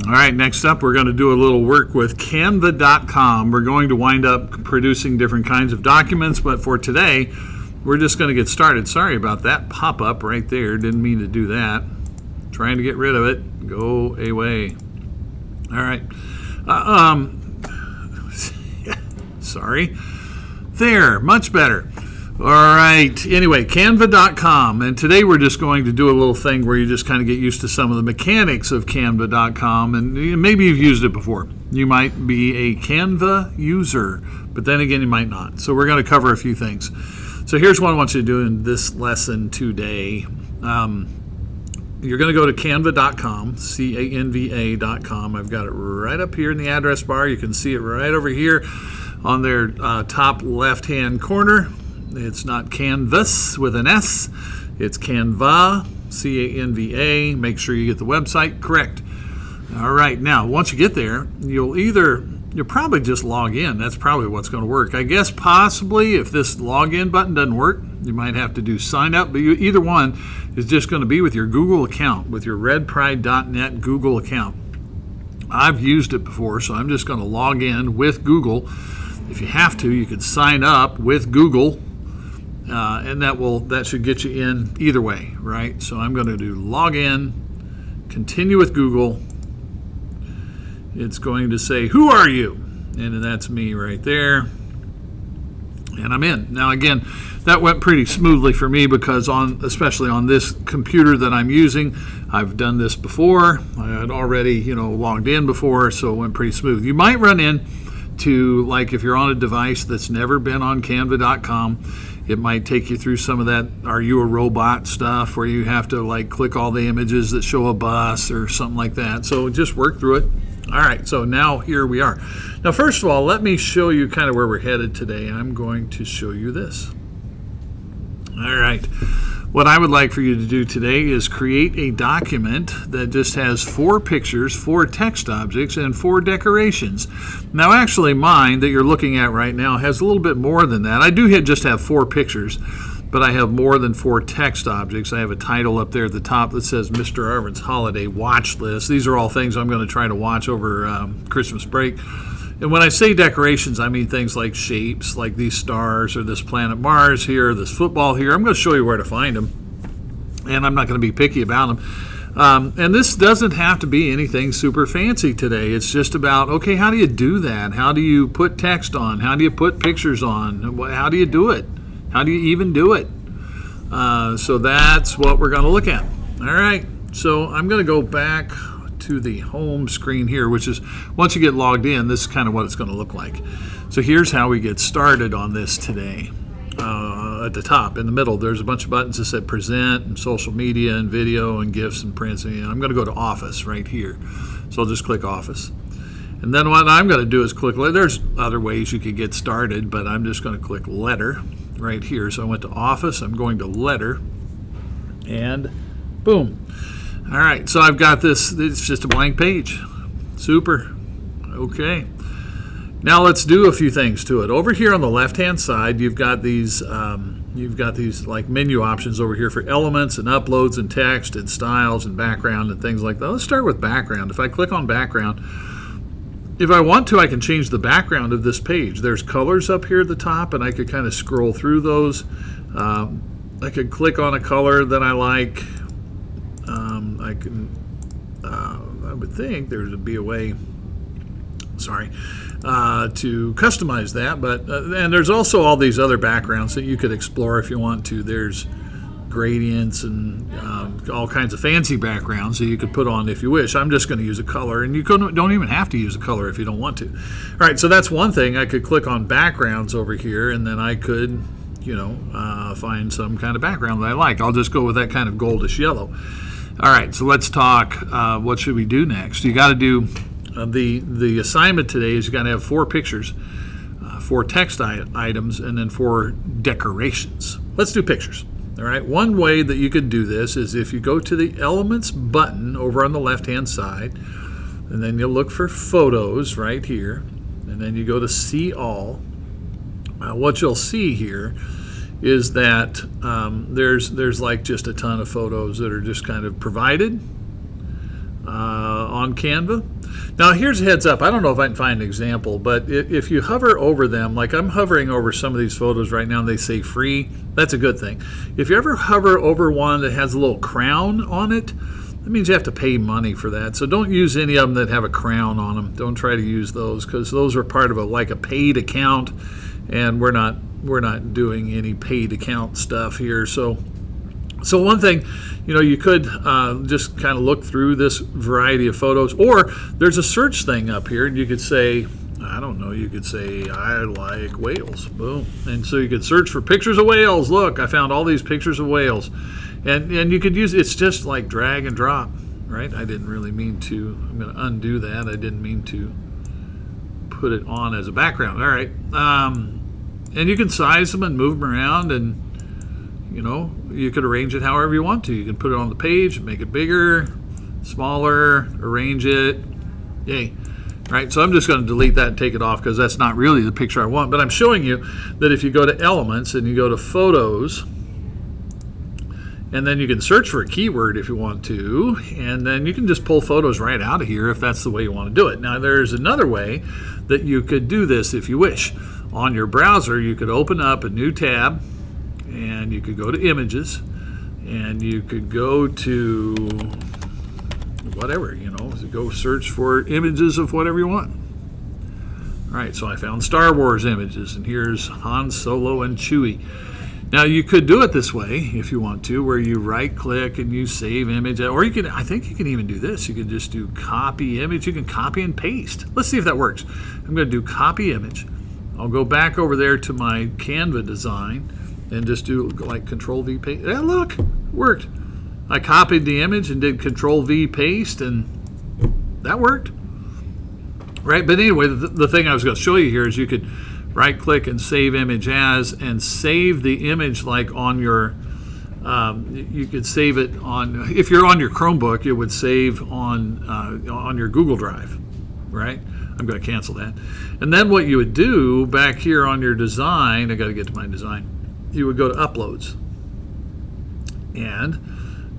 All right, next up, we're going to do a little work with Canva.com. We're going to wind up producing different kinds of documents, but for today, we're just going to get started. Sorry about that pop-up right there. Didn't mean to do that. Trying to get rid of it. Go away. All right. Sorry. There, much better. All right. Anyway, Canva.com. And today we're just going to do a little thing where you just kind of get used to some of the mechanics of Canva.com. And maybe you've used it before. You might be a Canva user, but then again, you might not. So we're going to cover a few things. So here's what I want you to do in this lesson today. You're going to go to Canva.com, Canva.com. I've got it right up here in the address bar. You can see it right over here on their top left-hand corner. It's not Canvas with an S. It's Canva, Canva. Make sure you get the website correct. All right. Now, once you get there, you'll probably just log in. That's probably what's going to work. I guess possibly if this login button doesn't work, you might have to do sign up. But either one is just going to be with your Google account, with your redpride.net Google account. I've used it before, so I'm just going to log in with Google. If you have to, you can sign up with Google. And that should get you in either way, right? So I'm going to do log in, continue with Google. It's going to say, who are you? And that's me right there. And I'm in. Now, again, that went pretty smoothly for me because especially on this computer that I'm using, I've done this before. I had already, logged in before, so it went pretty smooth. You might run into, like if you're on a device that's never been on Canva.com, it might take you through some of that "Are you a robot?" stuff where you have to click all the images that show a bus or something like that. So just work through it. All right, so now here we are. Now, first of all, let me show you kind of where we're headed today. I'm going to show you this. All right. What I would like for you to do today is create a document that just has 4 pictures, 4 text objects, and 4 decorations. Now, actually, mine that you're looking at right now has a little bit more than that. I do just have 4 pictures, but I have more than 4 text objects. I have a title up there at the top that says Mr. Arvin's Holiday Watch List. These are all things I'm going to try to watch over Christmas break. And when I say decorations, I mean things like shapes, like these stars or this planet Mars here, this football here. I'm going to show you where to find them, and I'm not going to be picky about them. And this doesn't have to be anything super fancy today. It's just about, okay, how do you do that? How do you put text on? How do you put pictures on? How do you do it? How do you even do it? So that's what we're going to look at. All right, so I'm going to go back to the home screen here, which is once you get logged in, this is kind of what it's going to look like. So here's how we get started on this today. At the top, in the middle, there's a bunch of buttons that say present and social media and video and gifts and prints. And I'm going to go to office right here. So I'll just click office. And then what I'm going to do is click, there's other ways you could get started, but I'm just going to click letter right here. So I went to office, I'm going to letter, and boom. All right, so I've got this, it's just a blank page. Super. Okay. Now let's do a few things to it. Over here on the left-hand side, you've got these like menu options over here for elements and uploads and text and styles and background and things like that. Let's start with background. If I click on background, if I want to, I can change the background of this page. There's colors up here at the top, and I could kind of scroll through those. I could click on a color that I like. I would think there'd be a way, to customize that, but and there's also all these other backgrounds that you could explore if you want to. There's gradients and all kinds of fancy backgrounds that you could put on if you wish. I'm just going to use a color, and you don't even have to use a color if you don't want to. All right, so that's one thing. I could click on backgrounds over here, and then I could find some kind of background that I like. I'll just go with that kind of goldish yellow. All right, so let's talk what should we do next. You got to do the assignment today is you got to have 4 pictures, 4 text items, and then 4 decorations. Let's do pictures. All right, one way that you could do this is if you go to the Elements button over on the left-hand side, and then you'll look for Photos right here, and then you go to See All. What you'll see here is that there's like just a ton of photos that are just kind of provided on Canva. Now here's a heads up. I don't know if I can find an example, but if you hover over them, like I'm hovering over some of these photos right now and they say free, that's a good thing. If you ever hover over one that has a little crown on it, that means you have to pay money for that. So don't use any of them that have a crown on them. Don't try to use those, because those are part of a paid account, and we're not doing any paid account stuff here. So one thing, you could just kind of look through this variety of photos, or there's a search thing up here, and you could say, I don't know, you could say, I like whales, boom. And so you could search for pictures of whales. Look, I found all these pictures of whales. And you could use, it's just like drag and drop, right? I didn't really mean to, I'm going to undo that. I didn't mean to put it on as a background. All right. And you can size them and move them around, and you could arrange it however you want to. You can put it on the page, make it bigger, smaller, arrange it. Yay. Right, so I'm just going to delete that and take it off, because that's not really the picture I want. But I'm showing you that if you go to Elements and you go to Photos, and then you can search for a keyword if you want to, and then you can just pull photos right out of here if that's the way you want to do it. Now, there's another way that you could do this if you wish. On your browser, you could open up a new tab, and you could go to Images, and you could go to whatever, go search for images of whatever you want. All right, so I found Star Wars images, and here's Han Solo and Chewie. Now, you could do it this way if you want to, where you right-click and you save image, or I think you can even do this. You can just do copy image. You can copy and paste. Let's see if that works. I'm going to do copy image. I'll go back over there to my Canva design and just do like Control-V paste. Yeah, look, it worked. I copied the image and did Control-V paste, and that worked. Right, but anyway, the thing I was going to show you here is you could right-click and save image as, and save the image like on your, you could save it on, if you're on your Chromebook, it would save on your Google Drive, right? I'm going to cancel that. And then what you would do back here on your design, I got to get to my design, you would go to Uploads, and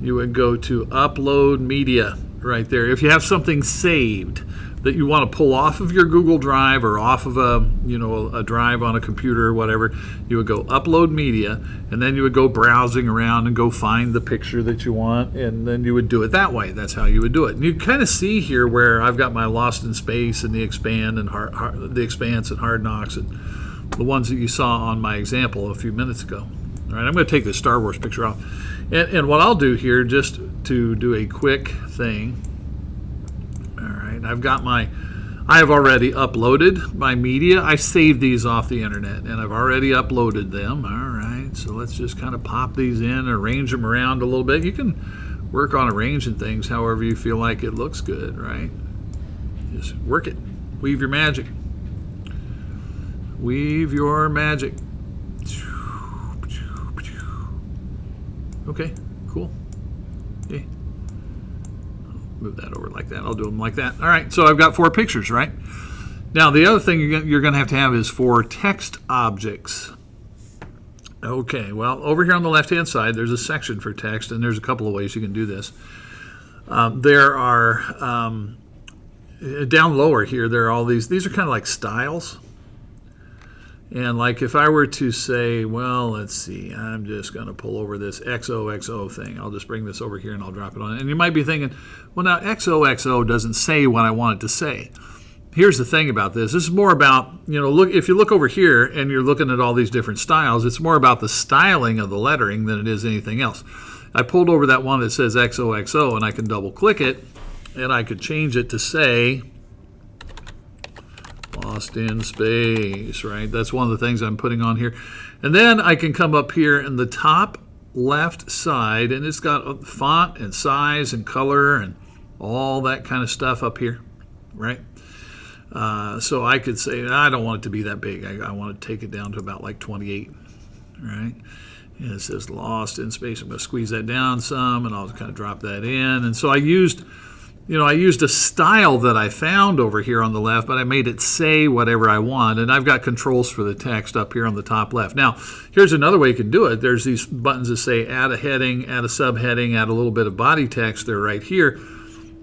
you would go to Upload Media right there. If you have something saved that you want to pull off of your Google Drive or off of a drive on a computer or whatever, you would go Upload Media, and then you would go browsing around and go find the picture that you want, and then you would do it that way. That's how you would do it. And you kind of see here where I've got my Lost in Space and the Expanse and Hard Knocks, and the ones that you saw on my example a few minutes ago. All right, I'm going to take this Star Wars picture off. And what I'll do here, just to do a quick thing, all right, I have already uploaded my media. I saved these off the internet, and I've already uploaded them. All right, so let's just kind of pop these in, arrange them around a little bit. You can work on arranging things however you feel like it looks good, right? Just work it. Weave your magic. Weave your magic. Okay, cool. Okay. Move that over like that. I'll do them like that. All right, so I've got 4 pictures, right? Now, the other thing you're going to have is 4 text objects. Okay, well, over here on the left-hand side, there's a section for text, and there's a couple of ways you can do this. There are, down lower here, there are all these are kind of like styles. And like if I were to say, well, let's see, I'm just going to pull over this XOXO thing. I'll just bring this over here and I'll drop it on. And you might be thinking, well, now XOXO doesn't say what I want it to say. Here's the thing about this. This is more about, if you look over here and you're looking at all these different styles, it's more about the styling of the lettering than it is anything else. I pulled over that one that says XOXO, and I can double click it, and I could change it to say Lost in Space, right? That's one of the things I'm putting on here. And then I can come up here in the top left side, and it's got font and size and color and all that kind of stuff up here, right? So I could say, I don't want it to be that big. I want to take it down to about like 28, right? And it says Lost in Space. I'm going to squeeze that down some, and I'll kind of drop that in. And so I used a style that I found over here on the left, but I made it say whatever I want, and I've got controls for the text up here on the top left. Now, here's another way you can do it. There's these buttons that say add a heading, add a subheading, add a little bit of body text. They're right here.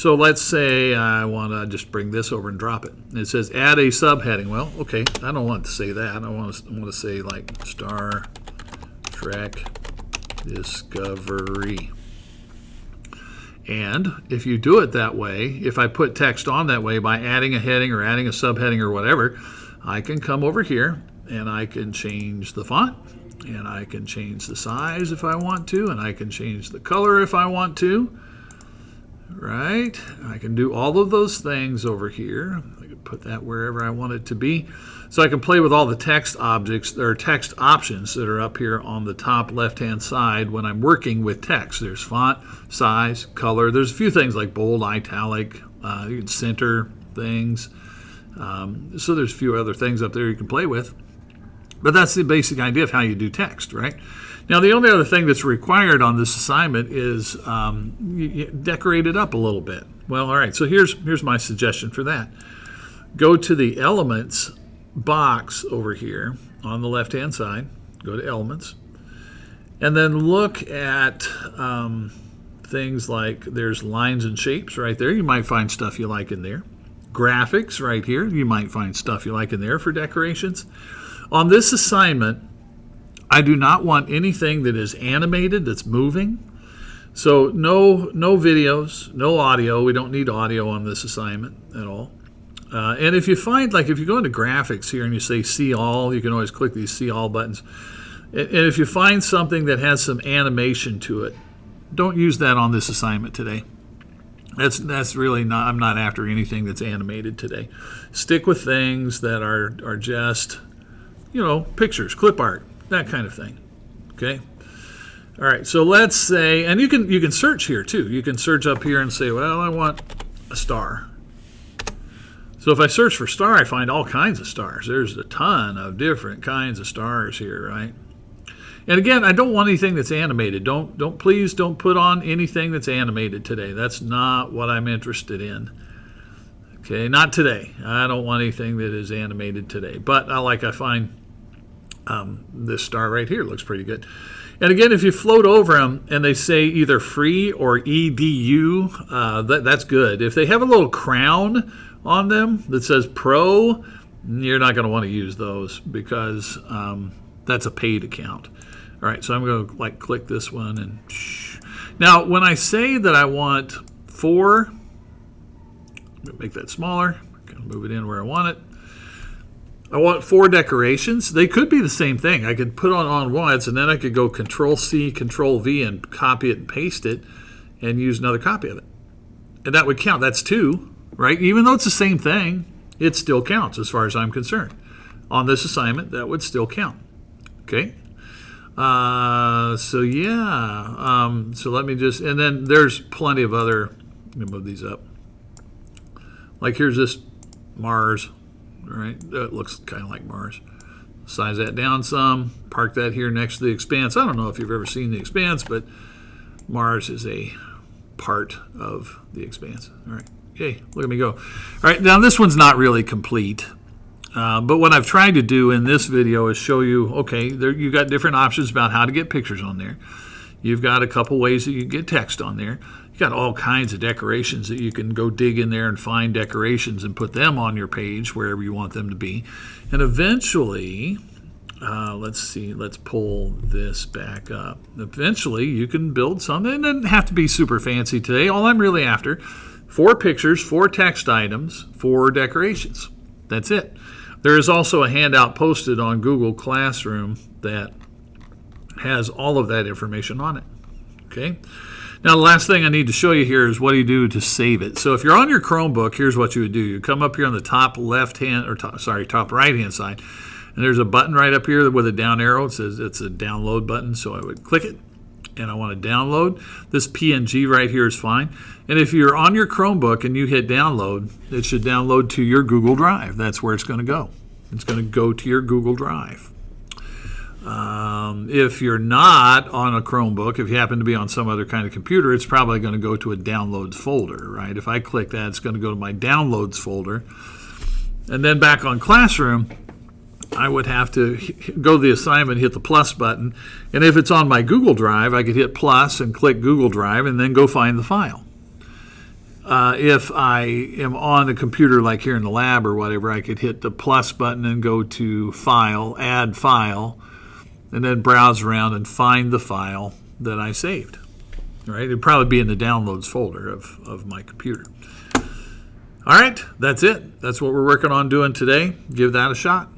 So let's say I want to just bring this over and drop it. It says add a subheading. Well, okay, I don't want to say that. I want to say like Star Trek Discovery. And if you do it that way, if I put text on that way by adding a heading or adding a subheading or whatever, I can come over here and I can change the font, and I can change the size if I want to, and I can change the color if I want to. Right? I can do all of those things over here. I can put that wherever I want it to be. So I can play with all the text objects or text options that are up here on the top left-hand side when I'm working with text. There's font, size, color. There's a few things like bold, italic. You can center things. So there's a few other things up there you can play with. But that's the basic idea of how you do text, right? Now, the only other thing that's required on this assignment is you decorate it up a little bit. Well, all right, so here's my suggestion for that. Go to the Elements box over here on the left-hand side. Go to Elements. And then look at things like there's lines and shapes right there. You might find stuff you like in there. Graphics right here. You might find stuff you like in there for decorations. On this assignment, I do not want anything that is animated, that's moving. So no videos, no audio. We don't need audio on this assignment at all. And if you find, like if you go into graphics here and you say see all, you can always click these see all buttons. And if you find something that has some animation to it, don't use that on this assignment today. That's really not, I'm not after anything that's animated today. Stick with things that are just, pictures, clip art, that kind of thing. Okay. All right. So let's say, and you can search here too. You can search up here and say, well, I want a star. So if I search for star, I find all kinds of stars. There's a ton of different kinds of stars here, right? And again, I don't want anything that's animated. Please don't put on anything that's animated today. That's not what I'm interested in. Okay, not today. I don't want anything that is animated today. But I find this star right here looks pretty good. And again, if you float over them and they say either free or EDU, that's good. If they have a little crown on them that says pro, you're not going to want to use those because that's a paid account. All right, so I'm going to click this one. And now, when I say that I want 4, make that smaller, move it in where I want it. I want 4 decorations. They could be the same thing. I could put on once, and then I could go Control-C, Control-V, and copy it and paste it, and use another copy of it. And that would count. That's 2, right? Even though it's the same thing, it still counts as far as I'm concerned. On this assignment, that would still count. Okay? So let me just, and then there's plenty of other, let me move these up. Like here's this Mars, right? That looks kind of like Mars. Size that down some, park that here next to the Expanse. I don't know if you've ever seen the Expanse, but Mars is a part of the Expanse. All right, okay, look at me go. All right, now this one's not really complete. But what I've tried to do in this video is show you, okay, you've got different options about how to get pictures on there. You've got a couple ways that you can get text on there. You've got all kinds of decorations that you can go dig in there and find decorations and put them on your page wherever you want them to be. And eventually, let's pull this back up. Eventually, you can build something. It doesn't have to be super fancy today. All I'm really after, 4 pictures, 4 text items, 4 decorations. That's it. There is also a handout posted on Google Classroom that has all of that information on it. Okay. Now, the last thing I need to show you here is what do you do to save it. So if you're on your Chromebook, here's what you would do. You come up here on the top top right-hand side, and there's a button right up here with a down arrow. It says it's a download button, so I would click it, and I want to download. This PNG right here is fine. And if you're on your Chromebook and you hit download, it should download to your Google Drive. That's where it's going to go. It's going to go to your Google Drive. If you're not on a Chromebook, if you happen to be on some other kind of computer, it's probably going to go to a downloads folder, right? If I click that, it's going to go to my downloads folder. And then back on Classroom, I would have to go to the assignment, hit the plus button. And if it's on my Google Drive, I could hit plus and click Google Drive and then go find the file. If I am on a computer like here in the lab or whatever, I could hit the plus button and go to File, Add File, and then browse around and find the file that I saved. Right? It'd probably be in the Downloads folder of my computer. All right, that's it. That's what we're working on doing today. Give that a shot.